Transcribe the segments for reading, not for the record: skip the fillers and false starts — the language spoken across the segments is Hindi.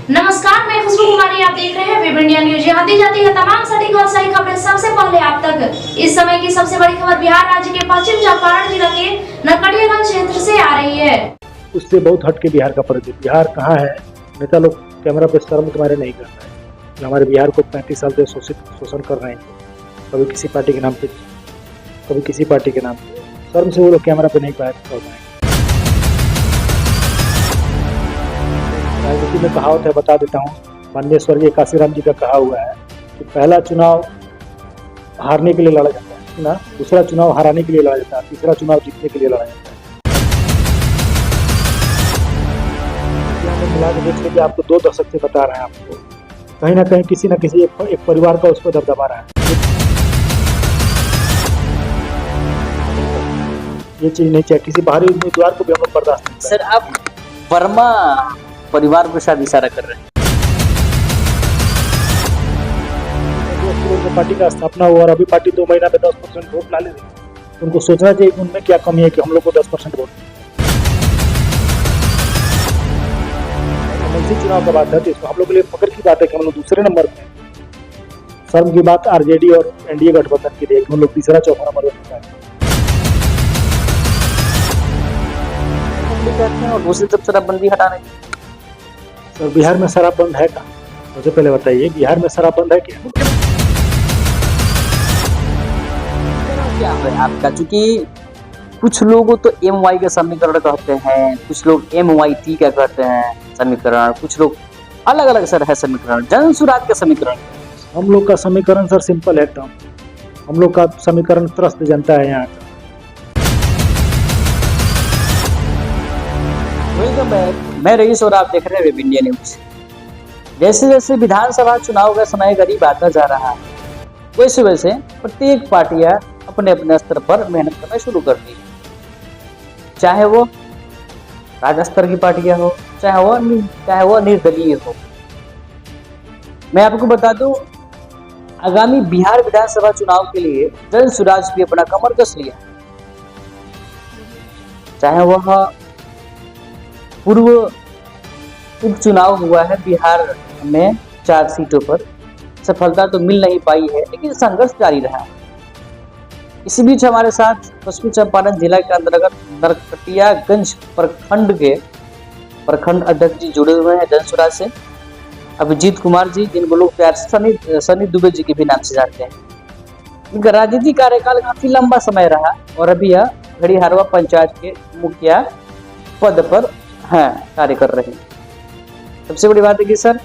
नमस्कार, मैं खुशबू कुमारी। आप देख रहे हैं वेब इंडिया न्यूज। यहाँ दी जाती है तमाम सटीक और सही खबरें सबसे पहले आप तक। इस समय की सबसे बड़ी खबर बिहार राज्य के पश्चिम चंपारण जिला के नरकटियागंज क्षेत्र से आ रही है। उससे बहुत हटके बिहार का परिधि। बिहार कहाँ है? नेता लोग कैमरा पे शर्म के मारे नहीं कर रहे हैं कि हमारे बिहार को 35 साल से शोषण कर रहे हैं, कभी किसी पार्टी के नाम पे, कभी किसी पार्टी के नाम पे। शर्म से वो लोग कैमरा पे नहीं कर पाएंगे। राजनीति में कहावत है, बता देता हूँ। माननीय स्वर्गीय काशीराम जी का कहा हुआ है कि पहला चुनाव हारने के लिए लड़ा जाता है ना, दूसरा चुनाव हराने के लिए लड़ा जाता है, तीसरा चुनाव जीतने के लिए लड़ा जाता है। मिला के देख लीजिए, आपको 2 दशक से बता रहे हैं। आपको कहीं ना कहीं किसी न किसी एक परिवार का उस पर दबदबा रहा है। ये चीज नहीं चाहिए। किसी बाहरी उम्मीदवार को भी हम लोग बर्दाश्त नहीं। सर, आप वर्मा परिवार के साथ इशारा कर रहे हैं। पार्टी का स्थापना हुआ और अभी पार्टी 2 महीना में 10% वोट ला ले रही है। उनको सोचना चाहिए कि उनमें क्या कमी है कि हम लोग को 10% वोट। चुनाव का बात है तो हम लोग के लिए फक्र की बात है कि हम लोग दूसरे नंबर पे। शर्म की बात आरजेडी और एनडीए गठबंधन के लिए हम लोग तीसरा चौथा नंबर पे हैं। और दूसरी तरफ शराबबंदी हटा रहे हैं। सर, बिहार में शराब बंद है क्या? सबसे पहले बताइए, बिहार में शराब बंद है क्या? क्या है आपका? चूंकि कुछ लोग तो MY का समीकरण कहते हैं, कुछ लोग MYT का कहते हैं समीकरण, कुछ लोग अलग अलग सर है समीकरण। जन सुराज का समीकरण, हम लोग का समीकरण सर सिंपल है एकदम। हम लोग का समीकरण त्रस्त जनता है यहाँ का। मैं रईस और आप देख रहे हैं वेब इंडिया न्यूज। जैसे जैसे विधानसभा चुनाव का समय करीब आता जा रहा है, वैसे वैसे प्रत्येक पार्टियां अपने अपने स्तर पर मेहनत करना शुरू कर दी। चाहे वो राज्य स्तर की पार्टियां हो, चाहे वो निर्दलीय हो। मैं आपको बता दूं, आगामी बिहार विधानसभा चुनाव के लिए जन सुराज भी अपना कमर कस लिया। चाहे वह पूर्व उपचुनाव हुआ है बिहार में 4 सीटों पर, सफलता तो मिल नहीं पाई है, लेकिन संघर्ष जारी रहा। इसी बीच हमारे साथ पश्चिमी चंपारण जिला के अंतर्गत नरकटियागंज प्रखंड के प्रखंड अध्यक्ष जी जुड़े हुए हैं जन सुराज से, अभिजीत कुमार जी, जिनको लोग प्यार से सनी दुबे जी के भी नाम से जानते हैं। इनका राजनीतिक कार्यकाल काफी लंबा समय रहा और अभी यह घड़ीहारवा पंचायत के मुखिया पद पर कार्य कर रहे हैं। सबसे बड़ी बात है कि सर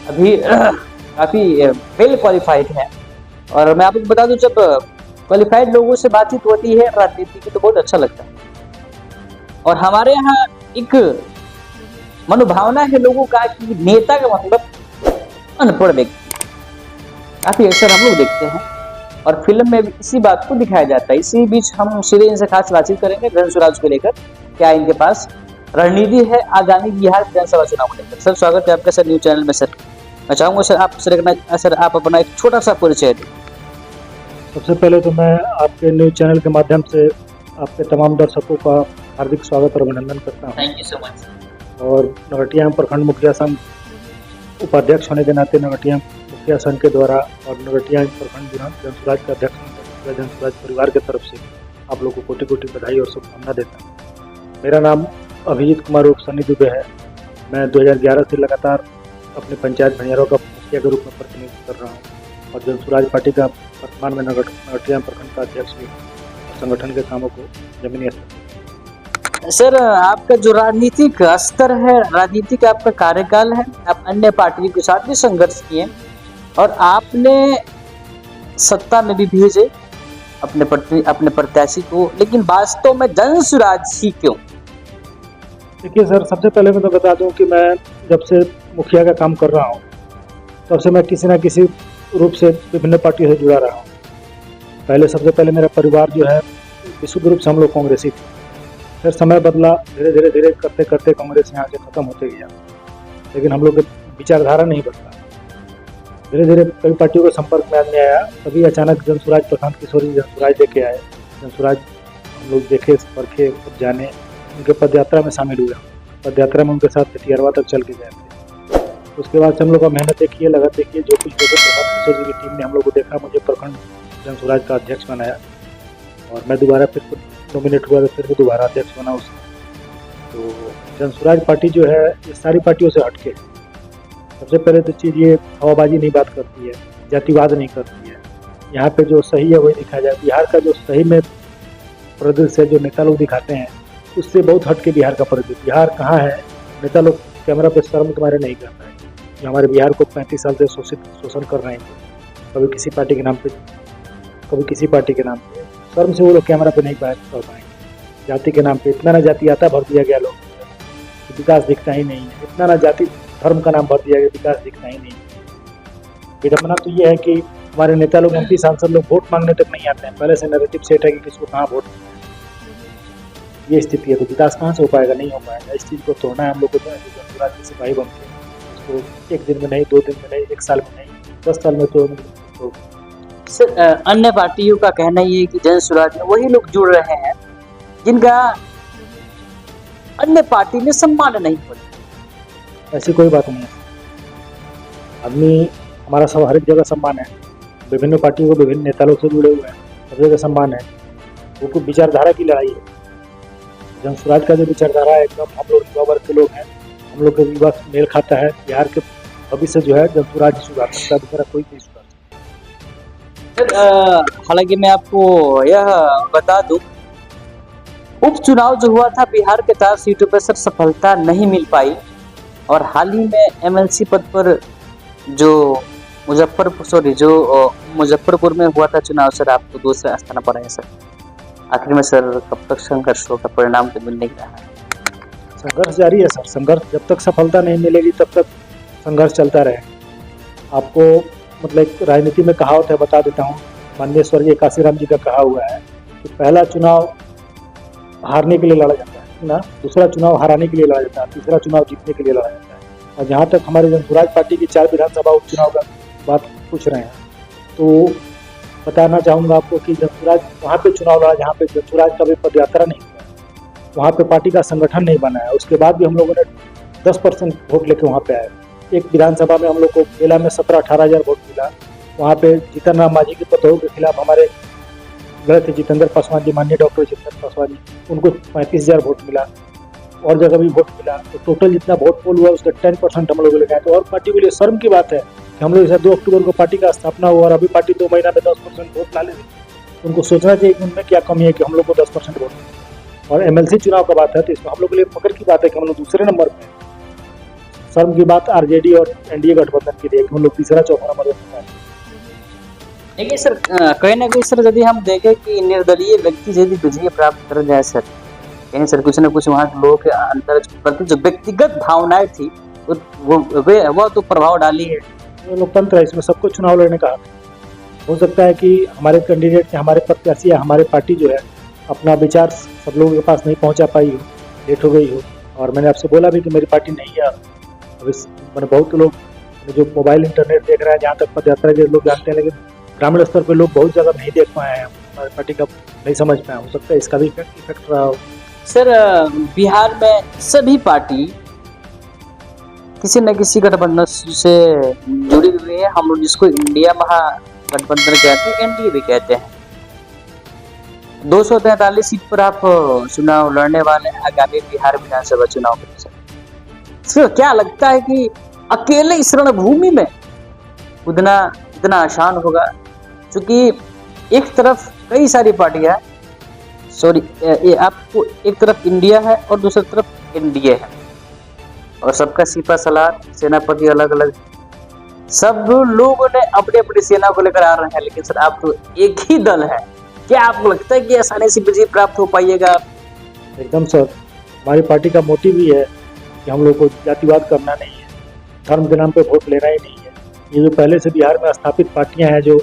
अभी काफी वेल क्वालिफाइड है। और मैं आपको बता दूं, जब क्वालिफाइड लोगों से बातचीत होती है राजनीति की तो बहुत अच्छा लगता है। और हमारे यहाँ एक मनोभावना है लोगों का कि नेता का मतलब अनपढ़ व्यक्ति। काफी अक्सर हम लोग देखते हैं और फिल्म में भी इसी बात को दिखाया जाता है। इसी बीच हम सीधे इनसे खास बातचीत करेंगे जन सुराज को लेकर, क्या इनके पास रणनीति है आगामी बिहार विधानसभा चुनाव को लेकर। सर, स्वागत है आपका सर न्यूज चैनल में। सर, मैं चाहूंगा सर आप अपना एक छोटा सा परिचय दें। सबसे पहले तो मैं आपके न्यूज चैनल के माध्यम से आपके तमाम दर्शकों का हार्दिक स्वागत और अभिनंदन करता हूँ। Thank you so much. और नरकटियागंज प्रखंड मुखिया संघ उपाध्यक्ष होने के नाते नरकटियागंज मुखिया संघ के द्वारा और नरकटियागंज प्रखंड जन सुराज के अध्यक्ष जन सुराज परिवार की तरफ से आप लोगों को कोटि कोटि बधाई और शुभकामना देता हूँ। मेरा नाम अभिजीत कुमार उर्फ सनी दुबे है। मैं 2011 से लगातार अपने पंचायत भैयारों का मुखिया के रूप में प्रतिनिधित्व कर रहा हूँ और जन सुराज पार्टी का वर्तमान में नरकटियागंज प्रखंड का अध्यक्ष भी और संगठन के कामों को जमीनी स्तर। सर, आपका जो राजनीतिक स्तर है, राजनीतिक आपका कार्यकाल है, आप अन्य पार्टियों के साथ भी संघर्ष किए और आपने सत्ता में भी भेजे अपने प्रत्याशी को, लेकिन वास्तव में जन सुराज ही क्यों? देखिए सर, सबसे पहले मैं तो बता दूं कि मैं जब से मुखिया का काम कर रहा हूं तब से मैं किसी न किसी रूप से विभिन्न पार्टियों से जुड़ा रहा हूं। पहले सबसे पहले मेरा परिवार जो है विशुद्ध रूप से हम लोग कांग्रेसी थे। फिर समय बदला, धीरे धीरे धीरे करते करते कांग्रेस यहाँ से खत्म होते गया, लेकिन हम लोग की विचारधारा नहीं बदला। धीरे धीरे कई पार्टियों के संपर्क में आदमी आया, तभी अचानक जन सुराज प्रशांत किशोर जन सुराज लेके आए। जन सुराज हम लोग देखे, परखे, जाने, उनके पदयात्रा में शामिल हुए। पदयात्रा में उनके साथ हथियारवा तक चल के गए थे। उसके बाद से हम लोग का मेहनत देखिए, लगन देखिए, जो कुछ प्रसाद किशोर जी की टीम ने हम लोग को देखा, मुझे प्रखंड जन स्वराज का अध्यक्ष बनाया और मैं दोबारा फिर नॉमिनेट हुआ तो फिर भी दोबारा अध्यक्ष बना उसका। तो जन स्वराज पार्टी जो है ये सारी पार्टियों से हटके सबसे पहले तो चीज़ ये हवाबाजी नहीं बात करती है, जातिवाद नहीं करती है। यहाँ पे जो सही है वही दिखाया जाए। बिहार का जो सही में परिदृश्य जो नेता लोग दिखाते हैं उससे बहुत हटके बिहार का परिदृश्य। बिहार कहाँ है, नेता लोग कैमरा पे शर्म के मारे नहीं कर रहे हैं। जो हमारे बिहार को 35 साल से शोषण कर रहे हैं, कभी किसी पार्टी के नाम पे, कभी किसी पार्टी के नाम पे, शर्म से वो लोग कैमरा पे नहीं बात कर पाएंगे। जाति के नाम पे इतना ना जाति आता भर दिया गया लोग, विकास दिखता ही नहीं है। इतना ना जाति धर्म का नाम भर दिया गया, विकास दिखता ही नहीं है। विडम्बना तो ये है कि हमारे नेता लोग, एमपी सांसद लोग वोट मांगने तक नहीं आते हैं। पहले से नैरेटिव सेट है कि किसको कहाँ वोट, ये स्थिति है। तो विकास कहाँ से हो पाएगा, नहीं हो पाएगा। इस चीज़ को तोड़ना है हम लोग को। जनसुराज के सिपाही बन के उसको एक दिन में नहीं, 2 दिन में नहीं, 1 साल में नहीं, 10 साल में तो सर अन्य पार्टियों का कहना ये है कि जन स्वराज में वही लोग जुड़ रहे हैं जिनका अन्य पार्टी में सम्मान नहीं हो रहा। ऐसी कोई बात नहीं है। आदमी हमारा सब हर एक जगह सम्मान है। विभिन्न पार्टियों को विभिन्न नेता लोग से जुड़े हुए हैं, सब जगह सम्मान है। वो कुछ विचारधारा की लड़ाई है। जन स्वराज का जो विचारधारा है एकदम, हम लोग युवा वर्ग के लोग हैं, हम लोग का युवा मेल खाता है। बिहार के भविष्य जो है जन स्वराज सुधार सकता है, दूसरा कोई नहीं सुधार सर हालांकि मैं आपको यह बता दूं, उपचुनाव जो हुआ था बिहार के 4 सीटों पर सर सफलता नहीं मिल पाई और हाल ही में एमएलसी पद पर जो मुजफ्फरपुर में हुआ था चुनाव सर, आपको दूसरे स्थान पर है सर। आखिर में सर कब तक संघर्ष होगा, परिणाम तो मिल नहीं रहा है। संघर्ष जारी है सर। संघर्ष जब तक सफलता नहीं मिलेगी तब तक संघर्ष चलता रहे। आपको मतलब एक राजनीति में कहावत है, बता देता हूँ। माननीय स्वर्गीय काशीराम जी का कहा हुआ है कि पहला चुनाव हारने के लिए लड़ा जाता है ना, दूसरा चुनाव हराने के लिए लड़ा जाता है, तीसरा चुनाव जीतने के लिए लड़ा जाता है। और जहाँ तक हमारे जन स्वराज पार्टी की 4 विधानसभा उपचुनाव का बात पूछ रहे हैं, तो बताना चाहूँगा आपको कि जन स्वराज वहाँ पे चुनाव लड़ा जहाँ पे जन स्वराज का भी पदयात्रा नहीं हुआ, वहाँ पे पार्टी का संगठन नहीं बना है। उसके बाद भी हम लोगों ने 10% वोट लेके वहाँ पे आए। एक विधानसभा में हम लोग को बेला में 17-18 हज़ार वोट मिला। वहाँ पे जीतन राम मांझी के पतोह के खिलाफ हमारे लड़े थे जितेंद्र पासवान जी, माननीय डॉक्टर जितेंद्र पासवान जी, उनको 35,000 वोट मिला। और जगह भी वोट मिला। तो टोटल जितना वोट पोल हुआ उसका 10% हम लोग ले गए। तो और पार्टी के लिए शर्म की बात है कि हम लोग जैसे 2 अक्टूबर को पार्टी का स्थापना हुआ और अभी पार्टी 2 महीना में 10% वोट ला ले। उनको सोचना चाहिए कि उनमें क्या कमी है कि हम लोग को 10% वोट। और एमएलसी चुनाव का बात है तो इसमें हम लोग के लिए फख्र की बात है कि हम लोग दूसरे नंबर पे हैं। शर्म की बात आरजेडी और एनडीए गठबंधन की है कि हम लोग तीसरा चौथा नंबर पर हैं। देखिए सर, कहीं ना कहीं सर यदि हम देखें कि निर्दलीय व्यक्ति यदि विजय प्राप्त कर जाए सर, कहीं सर कुछ ना कुछ वहाँ के लोगों के अंदर प्रति जो व्यक्तिगत भावनाएं थी वो तो प्रभाव डाली है। ये लोकतंत्र है, इसमें सबको चुनाव लड़ने का हक है। हो सकता है कि हमारे कैंडिडेट या हमारे प्रत्याशी या हमारे पार्टी जो है अपना विचार सब लोगों के पास नहीं पहुँचा पाई हो, लेट हो गई हो। और मैंने आपसे बोला भी कि मेरी पार्टी नहीं है। अब इस मैंने बहुत लोग जो मोबाइल इंटरनेट देख रहे हैं, जहाँ तक पदयात्रा के लोग जानते हैं, लेकिन ग्रामीण स्तर पर लोग बहुत ज़्यादा नहीं देख पाए हैं, हमारी पार्टी का नहीं समझ पाए। हो सकता है इसका भी इफेक्ट रहा हो। सर बिहार में सभी पार्टी किसी न किसी गठबंधन से जुड़ी हुई है। हम लोग जिसको इंडिया महागठबंधन कहते हैं, एनडीए भी कहते हैं। 243 सीट पर आप चुनाव लड़ने वाले हैं आगामी बिहार विधानसभा चुनाव के। सर क्या लगता है कि अकेले इस रणभूमि में कूदना इतना आसान होगा? क्योंकि एक तरफ कई सारी पार्टियां, ये आपको एक तरफ इंडिया है और दूसरी तरफ एनडीए है और सबका सिपा सलार सेनापति अलग अलग, सब लोगों ने अपनी अपनी सेना को लेकर आ रहे हैं। लेकिन सर आप तो एक ही दल है, क्या आपको लगता है कि आसानी से विजय प्राप्त हो पाइएगा? एकदम सर, हमारी पार्टी का मोटिव ही है कि हम लोग को जातिवाद करना नहीं है, धर्म के नाम पे वोट लेना ही नहीं है। ये जो पहले से बिहार में स्थापित पार्टियां हैं जो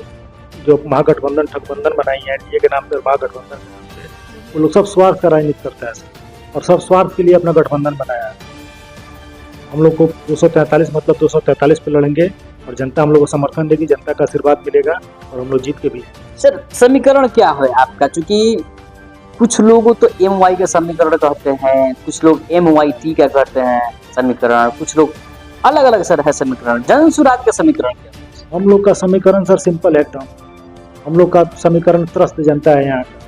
महागठबंधन ठगबंधन बनाई है एनडीए के नाम पे, महागठबंधन के नाम पे, वो लोग सब स्वार्थ का राजनीति करता है और सब स्वार्थ के लिए अपना गठबंधन बनाया है। हम लोग को 243 मतलब 243 पे लड़ेंगे और जनता हम लोग को समर्थन देगी, जनता का आशीर्वाद मिलेगा और हम लोग जीत के भी हैं। सर समीकरण क्या है आपका? क्योंकि कुछ लोग तो MY का समीकरण कहते हैं, कुछ लोग MYT का कहते हैं समीकरण, कुछ लोग अलग अलग सर है समीकरण, जन सुराज का समीकरण क्या? हम लोग का समीकरण सर सिंपल है एकदम। हम लोग का समीकरण त्रस्त जनता है यहाँ का।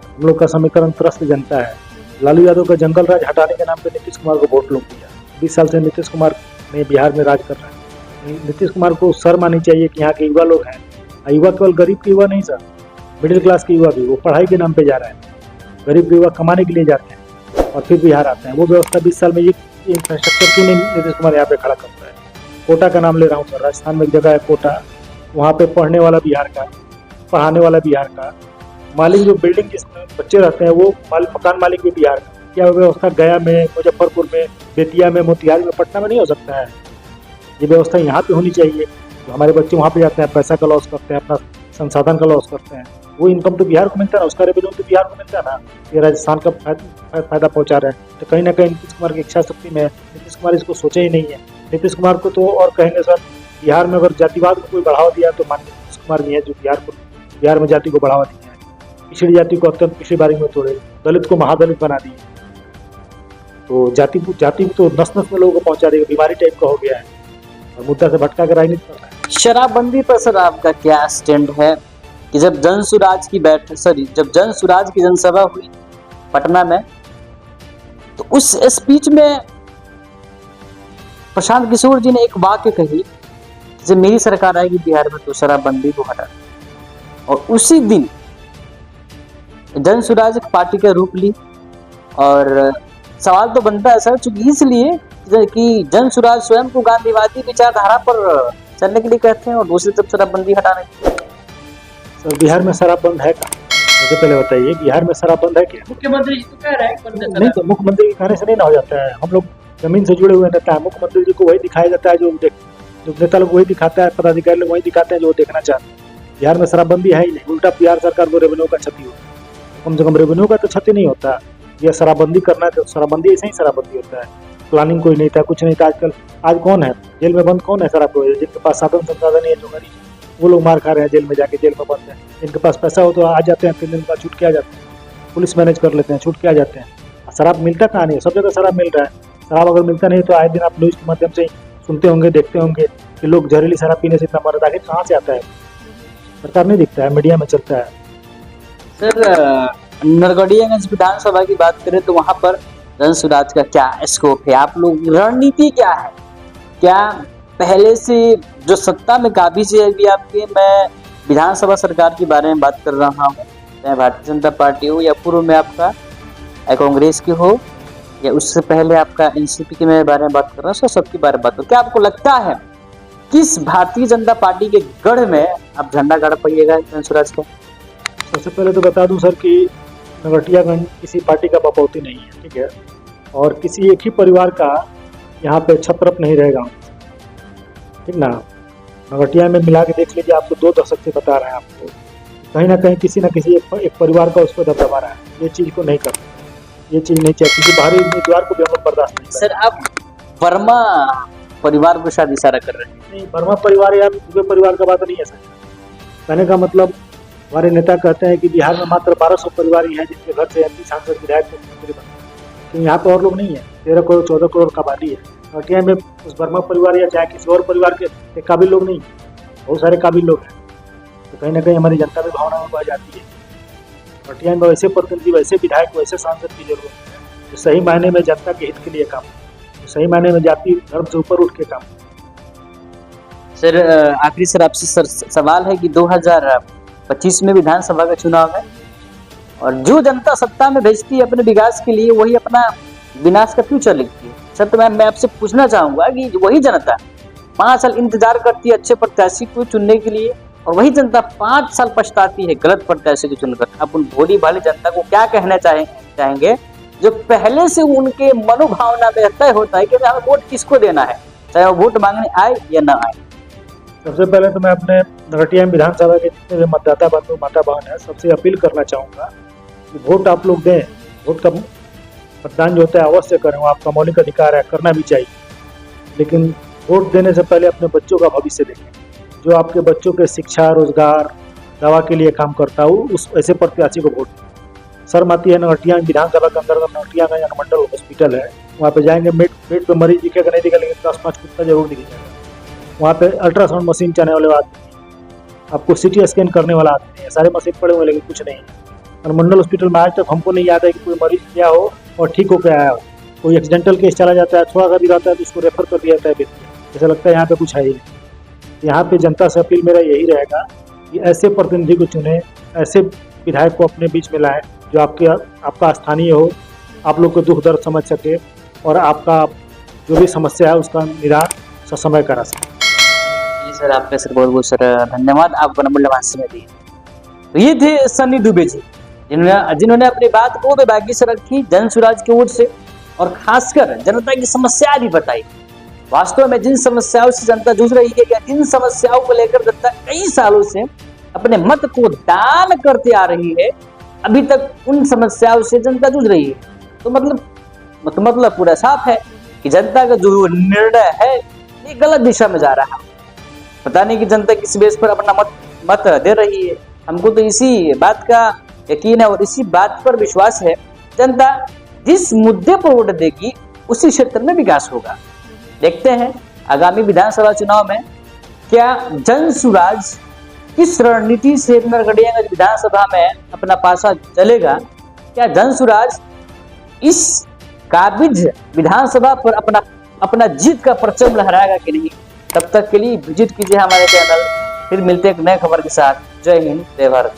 हम लोग का समीकरण त्रस्त जनता है। लालू यादव का जंगल राज हटाने के नाम पे नीतीश कुमार को वोट लोग दिया। 20 साल से नीतीश कुमार ने बिहार में राज कर रहे हैं। नीतीश कुमार को शर्म आनी चाहिए कि यहाँ के युवा लोग हैं। युवा केवल गरीब के युवा नहीं सर, मिडिल क्लास के युवा भी, वो पढ़ाई के नाम पे जा रहे हैं। गरीब के युवा कमाने के लिए जाते हैं और फिर बिहार आते हैं। वो व्यवस्था 20 साल में ये इंफ्रास्ट्रक्चर क्यों नहीं नीतीश कुमार यहाँ पे खड़ा करता है? कोटा का नाम ले रहा हूँ सर, राजस्थान में एक जगह है कोटा, वहाँ पे पढ़ने वाला बिहार का, पढ़ाने वाला बिहार का, मालिक जो बिल्डिंग जिसमें बच्चे रहते हैं वो मकान मालिक भी बिहार का। क्या व्यवस्था गया में, मुजफ्फरपुर में, बेतिया में, मोतिहारी में, पटना में नहीं हो सकता है? ये व्यवस्था यहाँ पे होनी चाहिए। तो हमारे बच्चे वहाँ पे जाते हैं, पैसा का लॉस करते हैं, अपना संसाधन का लॉस करते हैं, वो इनकम तो बिहार को मिलता है ना, उसका रेवेन्यू तो बिहार को मिलता है ना। ये राजस्थान का फायदा पहुँचा रहे हैं। तो कहीं ना कहीं नीतीश कुमार की इच्छा शक्ति में नीतीश कुमार इसको सोचे ही नहीं है। नीतीश कुमार को तो और कहेंगे सर, बिहार में अगर जातिवाद को कोई बढ़ावा दिया तो माननीय नीतीश कुमार भी है, जो बिहार में जाति को बढ़ावा दिया है। पिछड़ी जाति को अत्यंत पिछड़ी बारी में तोड़े, दलित को महादलित बना दिए। तो जाति तो नस नस में लोगों को पहुंचा देगा, बीमारी टाइप का हो गया है और मुद्दा से भटका कर राजनीति कर रहा है। शराबबंदी पर सर आपका क्या स्टैंड है कि जब जन सुराज की जनसभा हुई पटना में, तो उस स्पीच में प्रशांत किशोर जी ने एक वाक्य कही, जब मेरी सरकार आएगी बिहार में तो शराबबंदी को हटा। और उसी दिन जन सुराज पार्टी का रूप ली। और सवाल तो बनता है सर, चूंकि इसलिए कि जन सुराज स्वयं को गांधीवादी विचारधारा पर चलने के लिए कहते हैं और दूसरी तरफ शराबबंदी हटाने के लिए। सर बिहार में शराब बंद है क्या? मुझे पहले बताइए, बिहार में शराब बंद है क्या? मुख्यमंत्री जी तो कह रहे हैं नहीं, तो मुख्यमंत्री के कहने से नहीं ना हो जाता है। हम लोग जमीन से जुड़े हुए नेता है, मुख्यमंत्री जी को वही दिखाया जाता है जो नेता लोग वही दिखाता है, पदाधिकारी लोग वही दिखाते हैं जो देखना चाहते हैं। बिहार में शराबबंदी है ही नहीं, उल्टा बिहार सरकार को रेवेन्यू का क्षति होता है। कम से कम रेवेन्यू का तो क्षति नहीं होता। यह शराबबंदी करना है तो शराबबंदी ऐसे ही शराबबंदी होता है। प्लानिंग कोई नहीं था, कुछ नहीं था। आजकल आज कौन है जेल में बंद? कौन है शराब को? जिनके पास साधन संसाधन नहीं है, जो गरीब, वो लोग मार खा रहे हैं जेल में जाके, जेल में बंद है। जिनके पास पैसा हो तो आ जाते हैं, 3 दिन बाद छूट के आ जाते हैं, पुलिस मैनेज कर लेते हैं, छूट के आ जाते हैं। शराब मिलता कहाँ नहीं है? सब जगह शराब मिल रहा है। शराब अगर मिलता नहीं तो आए दिन आप न्यूज़ के माध्यम से सुनते होंगे, देखते होंगे कि लोग जहरीली शराब पीने से इतना मर रहा है। कहाँ से आता है? सरकार नहीं दिखता है, मीडिया में चलता है। सर नरकटियागंज विधानसभा की बात करें तो वहां पर जन सुराज का क्या स्कोप है? आप लोग रणनीति क्या है? क्या पहले से जो सत्ता में काबिज है भी आपके, मैं विधानसभा सरकार के बारे में बात कर रहा हूँ, चाहे भारतीय जनता पार्टी हो या पूर्व में आपका कांग्रेस की हो या उससे पहले आपका एनसीपी के बारे में बात कर रहा हूँ, सबके बारे में बात करो। क्या आपको लगता है किस भारतीय जनता पार्टी के गढ़ में आप झंडा गाड़ पाइएगा जन सुराज का? सबसे पहले तो बता दूं सर कि नगटियागंज किसी पार्टी का बपौती नहीं है, ठीक है, और किसी एक ही परिवार का यहाँ पे छत्रप नहीं रहेगा, ठीक ना। नगटिया में मिला के देख लीजिए, आपको 2 दशक से बता रहे हैं आपको, कहीं ना कहीं किसी न किसी एक परिवार का उस पर दबदबा रहा है। ये चीज़ को नहीं करना, ये चीज़ नहीं चाहिए, किसी बाहरी उम्मीदवार को भी हम लोग बर्दाश्त नहीं। सर आप वर्मा परिवार को शायद इशारा कर रहे हैं? नहीं, वर्मा परिवार या दुबे परिवार का बात नहीं है सर। कहने का मतलब हमारे नेता कहते हैं कि बिहार में मात्र 1200 परिवार ही हैं जिनके घर से एमपी, सांसद, विधायक, मुख्यमंत्री बनते हैं, क्योंकि यहाँ पे और लोग नहीं है। 13 करोड़ 14 करोड़ का आबादी है। नगटिया में उस वर्मा परिवार या चाहे किसी और परिवार के काबिल लोग नहीं, बहुत सारे काबिल लोग हैं। तो कहीं ना कहीं हमारी जनता में भावना में बह जाती है। नगटिया में वैसे प्रतिनिधि, वैसे विधायक, वैसे सांसद की जरूरत है जो सही मायने में जनता के हित के लिए काम, जो सही मायने में जाति धर्म से ऊपर उठ के काम। सर आखिरी सर आपसे सवाल है कि 2025 में विधानसभा का चुनाव है और जो जनता सत्ता में भेजती है अपने विकास के लिए, वही अपना विनाश का फ्यूचर लिखती है। सर तो मैं आपसे पूछना चाहूंगा कि वही जनता 5 साल इंतजार करती है अच्छे प्रत्याशी को चुनने के लिए, और वही जनता 5 साल पछताती है गलत प्रत्याशी को चुनकर। आप उन भोली भाली जनता को क्या कहना चाहेंगे जो पहले से उनके मनोभावना में तय होता है कि हमें वोट किसको देना है, चाहे वो वोट मांगने आए या ना आए? सबसे पहले तो मैं अपने नगटिया विधानसभा के जितने भी मतदाता बंधु माता बहन है, सबसे अपील करना चाहूँगा कि वोट आप लोग दें। वोट का मतदान जो होता है अवश्य करें, वो आपका मौलिक अधिकार है, करना भी चाहिए। लेकिन वोट देने से पहले अपने बच्चों का भविष्य देखें। जो आपके बच्चों के शिक्षा, रोजगार, दवा के लिए काम करता हो, उस ऐसे प्रत्याशी को वोट दें। शर्म आती है। नगटिया विधानसभा के अंदर नगटिया का अनुमंडल हॉस्पिटल है, वहाँ पे जाएंगे, बेड पे मरीज दिखेगा नहीं दिखेगा, लेकिन 10-5 कुत्ता जरूर दिख जाएगा। वहाँ पे अल्ट्रासाउंड मशीन चलाने वाले आदमी नहीं, आपको CT स्कैन करने वाला आदमी नहीं है, सारे मशीन पड़े हुए लेकिन कुछ नहीं है। अनुमंडल हॉस्पिटल में आज तक हमको नहीं याद है कि कोई मरीज गया हो और ठीक होकर आया हो। कोई एक्सीडेंटल केस चला जाता है, थोड़ा सा भी रहता है तो उसको रेफर कर दिया जाता है व्यक्ति, ऐसा लगता है यहाँ पे कुछ है ही नहीं। यहाँ पे जनता से अपील मेरा यही रहेगा कि ऐसे प्रतिनिधि को चुने, ऐसे विधायक को अपने बीच में लाएं जो आपका स्थानीय हो, आप लोग को दुख दर्द समझ सके और आपका जो भी समस्या है उसका निदान ससमय करा सके। जी सर, आपका सर बहुत बहुत सर धन्यवाद, आपको मूल्यवान समय दिए। तो ये थे सन्नी दुबे जी, जिन्होंने अपनी बात को बेबाकी से रखी जन सुराज की ओर से, और खासकर जनता की समस्या भी बताई। वास्तव में जिन समस्याओं से जनता जूझ रही है या जिन समस्याओं को लेकर जनता कई सालों से अपने मत को दान करते आ रही है, अभी तक उन समस्याओं से जनता जूझ रही है। तो मतलब पूरा साफ है कि जनता का जो निर्णय है ये गलत दिशा में जा रहा है। पता नहीं कि जनता किस बेस पर अपना मत दे रही है। हमको तो इसी बात का यकीन है और इसी बात पर विश्वास है, जनता जिस मुद्दे पर वोट देगी उसी क्षेत्र में विकास होगा। देखते हैं आगामी विधानसभा चुनाव में क्या जन सुराज किस रणनीति से नरकटियागंज विधानसभा में अपना पासा चलेगा। क्या जन सुराज इस काबिज विधानसभा पर अपना जीत का परचम लहराएगा कि नहीं। तब तक के लिए विजिट कीजिए हमारे चैनल। फिर मिलते हैं एक नए खबर के साथ। जय हिंद, जय भारत।